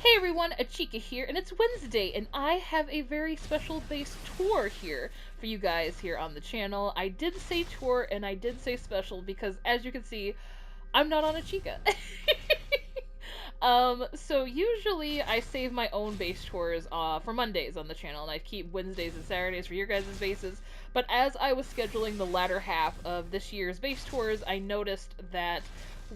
Hey everyone, Achikah here, and it's Wednesday, and I have a very special base tour here for you guys here on the channel. I did say tour, and I did say special, because as you can see, I'm not on Achikah. So usually I save my own base tours for Mondays on the channel, and I keep Wednesdays and Saturdays for your guys' bases. But as I was scheduling the latter half of this year's base tours, I noticed that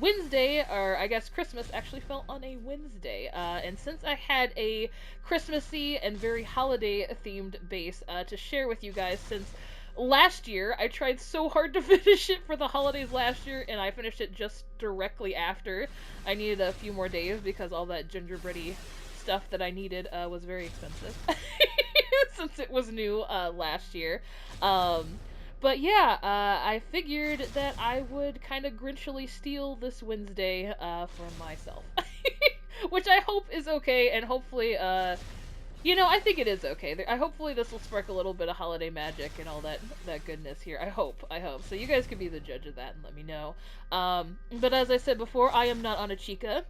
Wednesday, or I guess Christmas, actually fell on a Wednesday. And since I had a Christmassy and very holiday-themed base to share with you guys, since last year I tried so hard to finish it for the holidays last year, and I finished it just directly after. I needed a few more days because all that gingerbready stuff that I needed was very expensive since it was new last year. Um, but I figured that I would kind of grinchily steal this Wednesday for myself. Which I hope is okay, and hopefully, I think it is okay. Hopefully this will spark a little bit of holiday magic and all that goodness here. I hope. So you guys can be the judge of that and let me know. But as I said before, I am not on Achikah.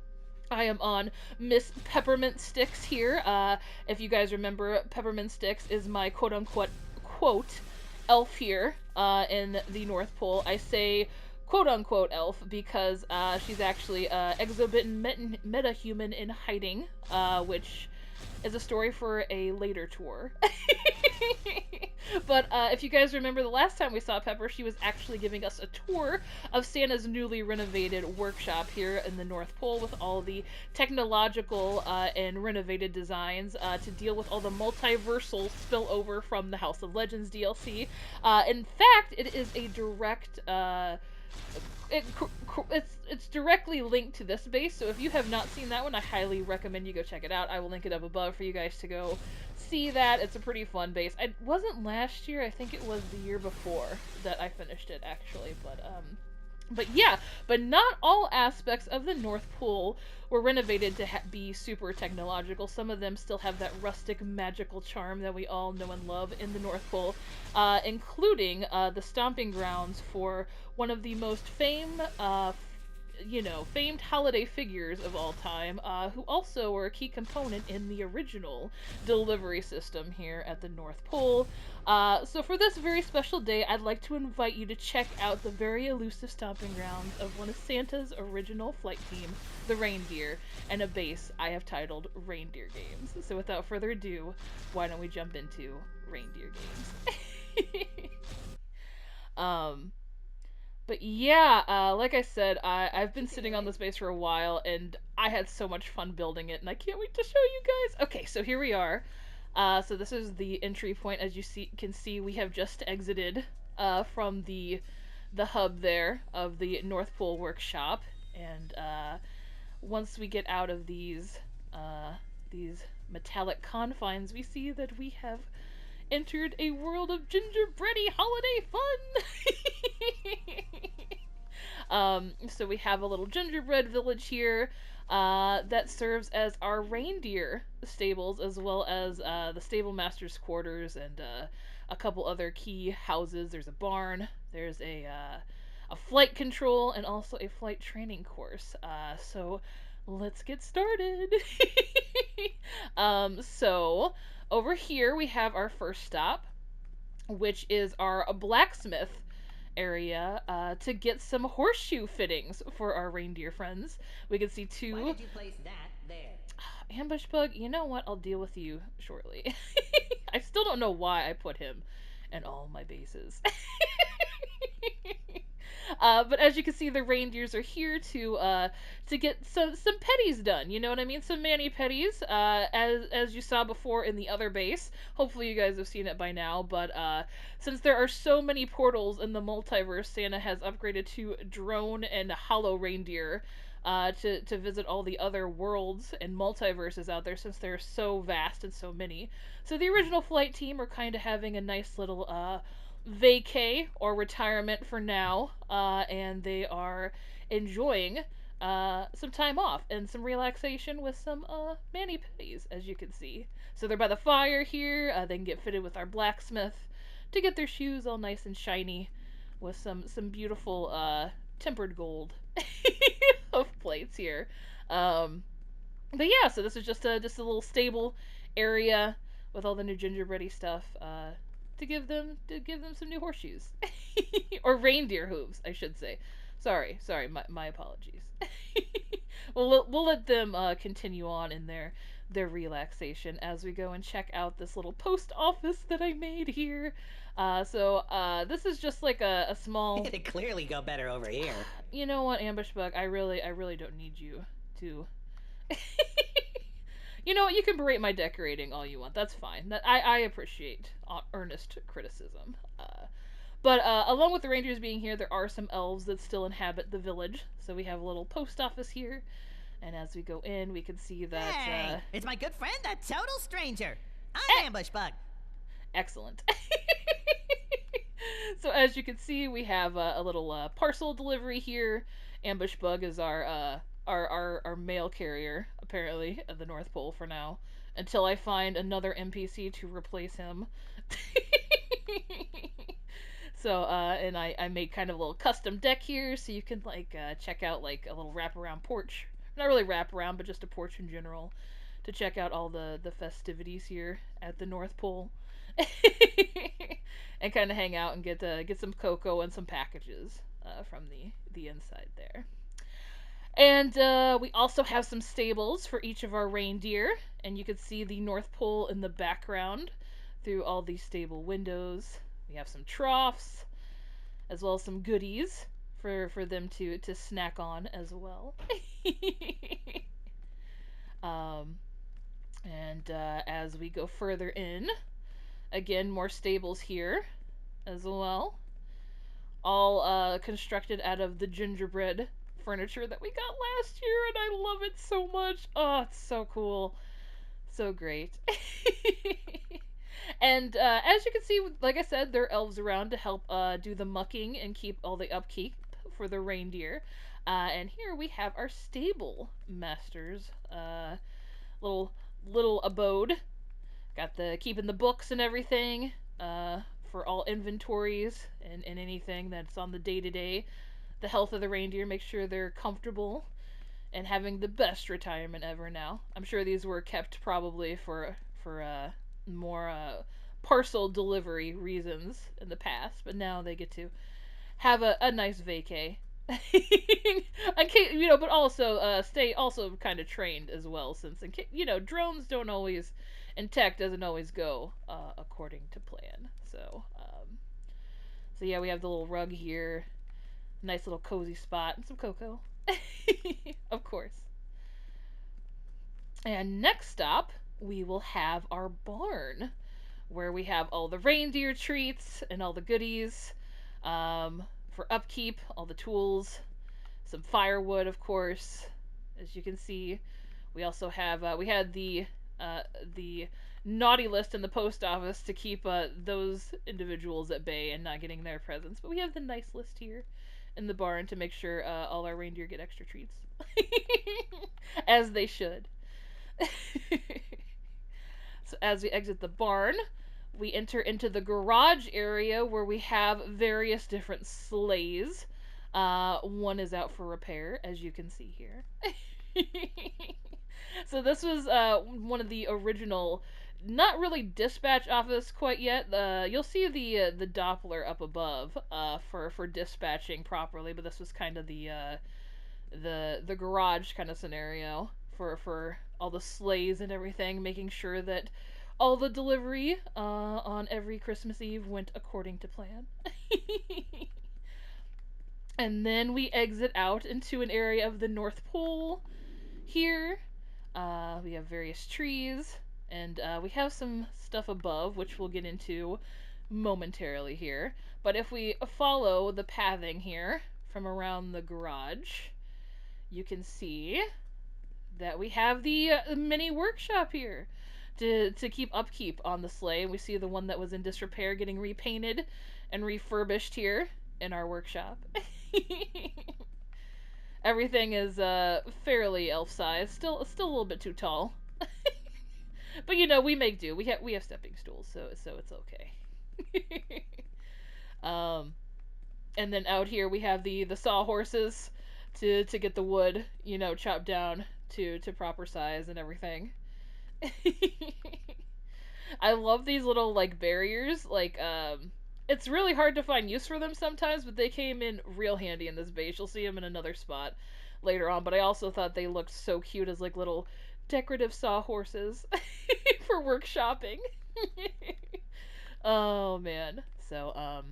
I am on Miss Pepper Minstix here. If you guys remember, Pepper Minstix is my quote-unquote quote elf here in the North Pole. I say quote-unquote elf because she's actually exobitten metahuman in hiding, which is a story for a later tour. But if you guys remember the last time we saw Pepper, she was actually giving us a tour of Santa's newly renovated workshop here in the North Pole with all the technological and renovated designs to deal with all the multiversal spillover from the House of Legends DLC. In fact, it is a direct it's directly linked to this base, so if you have not seen that one, I highly recommend you go check it out. I will link it up above for you guys to go see that. It's a pretty fun base. It wasn't last year, I think it was the year before that I finished it, actually, but not all aspects of the North Pole were renovated to be super technological. Some of them still have that rustic magical charm that we all know and love in the North Pole, including the stomping grounds for one of the most famed holiday figures of all time, who also were a key component in the original delivery system here at the North Pole. So for this very special day, I'd like to invite you to check out the very elusive stomping grounds of one of Santa's original flight team, the Reindeer, and a base I have titled Reindeer Games. So without further ado, why don't we jump into Reindeer Games? um, but yeah, like I said, I've been sitting on this base for a while, and I had so much fun building it, and I can't wait to show you guys. Okay, so here we are. So this is the entry point. As you can see, we have just exited from the hub there of the North Pole workshop, and once we get out of these metallic confines, we see that we have entered a world of gingerbready holiday fun. So we have a little gingerbread village here that serves as our reindeer stables, as well as the stable master's quarters and a couple other key houses. There's a barn, there's a flight control, and also a flight training course. So let's get started. So over here we have our first stop, which is our blacksmith area to get some horseshoe fittings for our reindeer friends. We can see two. Why did you place that there? Ambush bug, you know what? I'll deal with you shortly. I still don't know why I put him in all my bases. But as you can see, the reindeers are here to get some petties done. You know what I mean? Some mani petties, as you saw before in the other base. Hopefully, you guys have seen it by now. But since there are so many portals in the multiverse, Santa has upgraded to drone and hollow reindeer. To visit all the other worlds and multiverses out there, since they're so vast and so many. So the original flight team are kind of having a nice little vacay or retirement for now, and they are enjoying some time off and some relaxation with some mani petties, as you can see. So they're by the fire here. They can get fitted with our blacksmith to get their shoes all nice and shiny with some beautiful tempered gold of plates here. Um, But yeah, so this is just a little stable area with all the new gingerbready stuff to give them some new horseshoes or reindeer hooves, I should say. Sorry, my apologies. We'll let them continue on in their relaxation as we go and check out this little post office that I made here. This is just like a small. It'd clearly go better over here. You know what, Ambush Bug? I really don't need you to. You know what? You can berate my decorating all you want. That's fine. I appreciate earnest criticism. But along with the reindeers being here, there are some elves that still inhabit the village. So we have a little post office here, and as we go in, we can see that. Hey, it's my good friend, that total stranger. I'm Ambush Bug. Excellent. So as you can see, we have a little parcel delivery here. Ambush Bug is our mail carrier, apparently, at the North Pole for now, until I find another NPC to replace him. And I made kind of a little custom deck here, so you can check out like a little wraparound porch. Not really wraparound, but just a porch in general, to check out all the festivities here at the North Pole. And kind of hang out and get some cocoa and some packages from the inside there. And we also have some stables for each of our reindeer, and you can see the North Pole in the background through all these stable windows. We have some troughs, as well as some goodies for them to snack on as well. As we go further in, again, more stables here as well. All constructed out of the gingerbread furniture that we got last year, and I love it so much. Oh, it's so cool. So great. And as you can see, like I said, there are elves around to help do the mucking and keep all the upkeep for the reindeer. And here we have our stable masters. Little abode. Got the keeping the books and everything for all inventories and anything that's on the day-to-day. The health of the reindeer, make sure they're comfortable and having the best retirement ever now. I'm sure these were kept probably for more parcel delivery reasons in the past, but now they get to have a nice vacay. But also stay also kind of trained as well, since drones don't always and tech doesn't always go according to plan. So yeah, we have the little rug here, nice little cozy spot, and some cocoa, of course. And next stop, we will have our barn, where we have all the reindeer treats and all the goodies for upkeep, all the tools, some firewood, of course. As you can see, we also have we had the naughty list in the post office to keep those individuals at bay and not getting their presents. But we have the nice list here in the barn to make sure all our reindeer get extra treats, as they should. So as we exit the barn, we enter into the garage area where we have various different sleighs. One is out for repair, as you can see here. So this was one of the original, not really dispatch office quite yet. You'll see the Doppler up above for dispatching properly, but this was kind of the garage kind of scenario for all the sleighs and everything, making sure that all the delivery on every Christmas Eve went according to plan. And then we exit out into an area of the North Pole here. We have various trees, and we have some stuff above, which we'll get into momentarily here. But if we follow the pathing here from around the garage, you can see that we have the mini workshop here to keep upkeep on the sleigh. We see the one that was in disrepair getting repainted and refurbished here in our workshop. Everything is fairly elf size, still a little bit too tall. But we make do. We have stepping stools, so it's okay. And then out here we have the sawhorses to get the wood chopped down to proper size and everything. I love these little like barriers. Like it's really hard to find use for them sometimes, but they came in real handy in this base. You'll see them in another spot later on. But I also thought they looked so cute as like little decorative sawhorses for workshopping. Oh man. So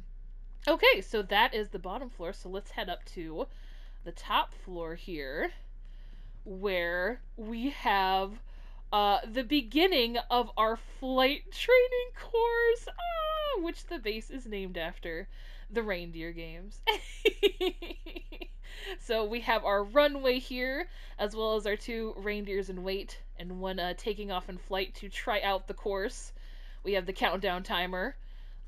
okay, so that is the bottom floor. So let's head up to the top floor here, where we have the beginning of our flight training course, which the base is named after the Reindeer Games. So we have our runway here, as well as our two reindeers in wait, and one taking off in flight to try out the course. We have the countdown timer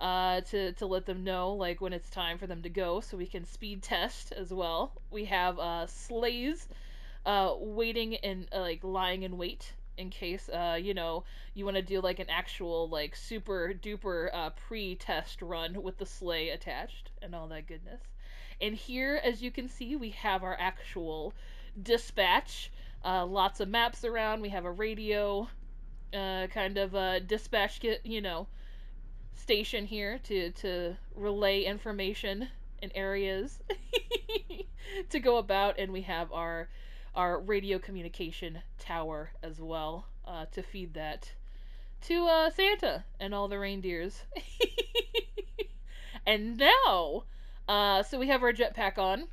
to let them know like when it's time for them to go, so we can speed test as well. We have sleighs waiting and like lying in wait in case you know, you want to do like an actual like super duper pre-test run with the sleigh attached and all that goodness. And here, as you can see, we have our actual dispatch. Lots of maps around. We have a radio kind of dispatch you know, station here to relay information in areas to go about, and we have our radio communication tower as well to feed that to Santa and all the reindeers. And now, so we have our jetpack on,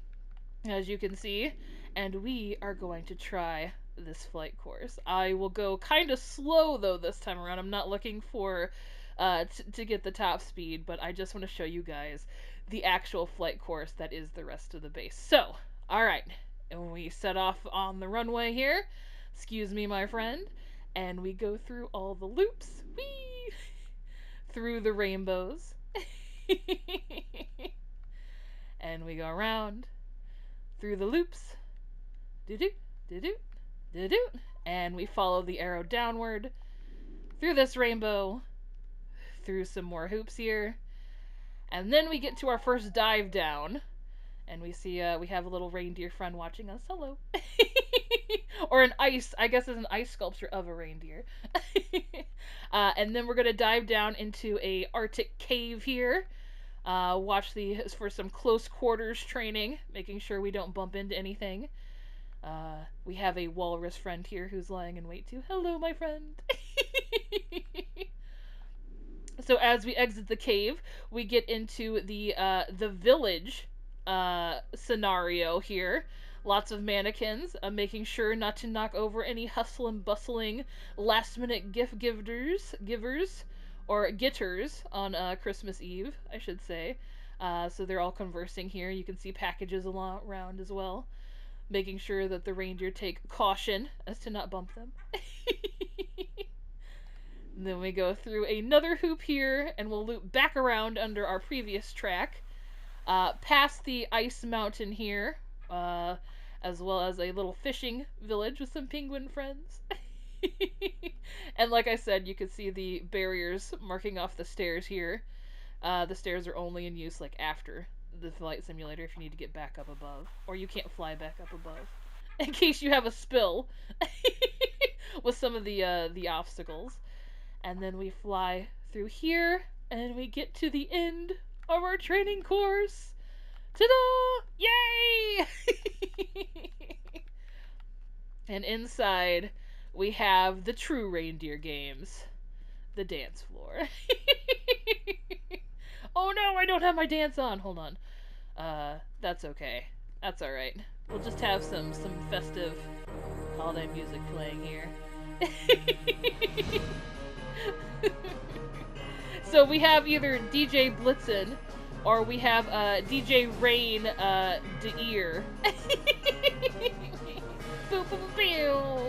as you can see, and we are going to try this flight course. I will go kind of slow though this time around. I'm not looking for to get the top speed, but I just want to show you guys the actual flight course that is the rest of the base. So, alright, and we set off on the runway here, excuse me my friend, and we go through all the loops, whee, through the rainbows, and we go around, through the loops, do-do, do-do, do-do, and we follow the arrow downward, through this rainbow, through some more hoops here, and then we get to our first dive down, and we see we have a little reindeer friend watching us. Hello. Or an ice, I guess it's an ice sculpture of a reindeer. And then we're gonna dive down into a Arctic cave here. Watch for some close quarters training, making sure we don't bump into anything. We have a walrus friend here who's lying in wait too. Hello, my friend. So as we exit the cave, we get into the village scenario here. Lots of mannequins, making sure not to knock over any hustle and bustling last-minute gift givers, or getters on Christmas Eve, I should say. So they're all conversing here. You can see packages around as well, making sure that the reindeer take caution as to not bump them. Then we go through another hoop here, and we'll loop back around under our previous track, past the ice mountain here, as well as a little fishing village with some penguin friends. And like I said, you can see the barriers marking off the stairs here. The stairs are only in use like after the flight simulator if you need to get back up above, or you can't fly back up above, in case you have a spill with some of the obstacles. And then we fly through here, and we get to the end of our training course. Ta-da! Yay! And inside, we have the true Reindeer Games, the dance floor. Oh no, I don't have my dance on. Hold on. That's okay. That's alright. We'll just have some festive holiday music playing here. So we have either DJ Blitzen or we have DJ Rain DeEar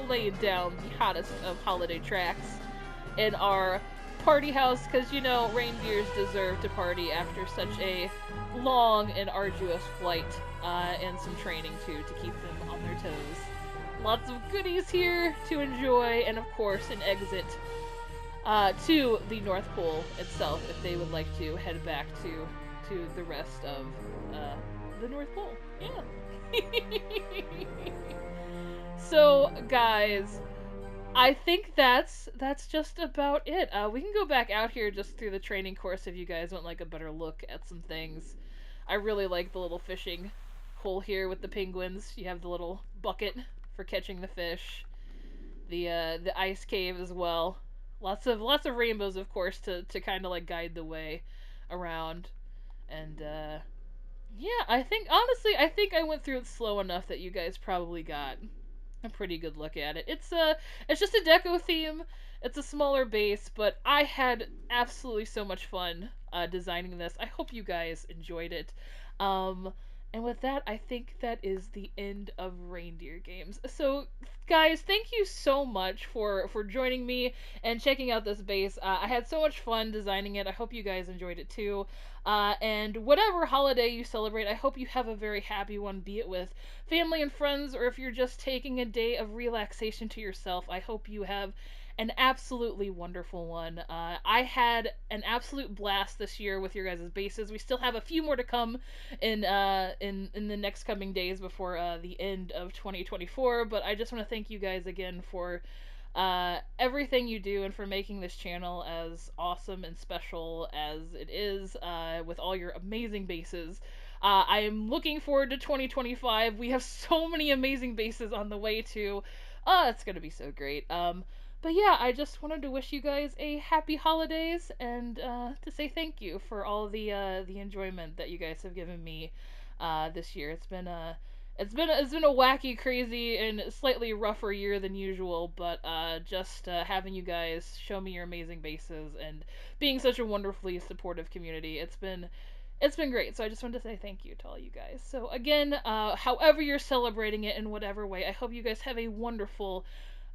laying down the hottest of holiday tracks in our party house, because you know reindeers deserve to party after such a long and arduous flight, and some training too to keep them on their toes. Lots of goodies here to enjoy, and of course an exit to the North Pole itself if they would like to head back to the rest of the North Pole. Yeah. So, guys, I think that's just about it. We can go back out here just through the training course if you guys want like a better look at some things. I really like the little fishing hole here with the penguins. You have the little bucket for catching the fish. The ice cave as well. Lots of rainbows, of course, to kind of like guide the way around. And yeah, I think honestly, I think I went through it slow enough that you guys probably got a pretty good look at it. It's just a deco theme. It's a smaller base, but I had absolutely so much fun designing this. I hope you guys enjoyed it. Um, and with that, I think that is the end of Reindeer Games. So, guys, thank you so much for joining me and checking out this base. I had so much fun designing it. I hope you guys enjoyed it too. And whatever holiday you celebrate, I hope you have a very happy one, be it with family and friends, or if you're just taking a day of relaxation to yourself. I hope you have an absolutely wonderful one. I had an absolute blast this year with your guys' bases. We still have a few more to come in the next coming days before the end of 2024. But I just want to thank you guys again for everything you do and for making this channel as awesome and special as it is with all your amazing bases. I am looking forward to 2025. We have so many amazing bases on the way too. It's gonna be so great. But yeah, I just wanted to wish you guys a happy holidays and to say thank you for all the enjoyment that you guys have given me this year. It's been a wacky, crazy, and slightly rougher year than usual, but just having you guys show me your amazing bases and being such a wonderfully supportive community, it's been great. So I just wanted to say thank you to all you guys. So again, however you're celebrating it in whatever way, I hope you guys have a wonderful,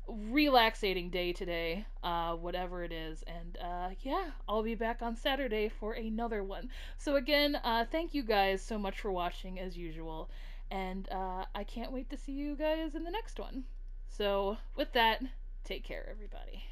relaxating day today, whatever it is. And yeah, I'll be back on Saturday for another one. So again, thank you guys so much for watching as usual. And I can't wait to see you guys in the next one. So with that, take care, everybody.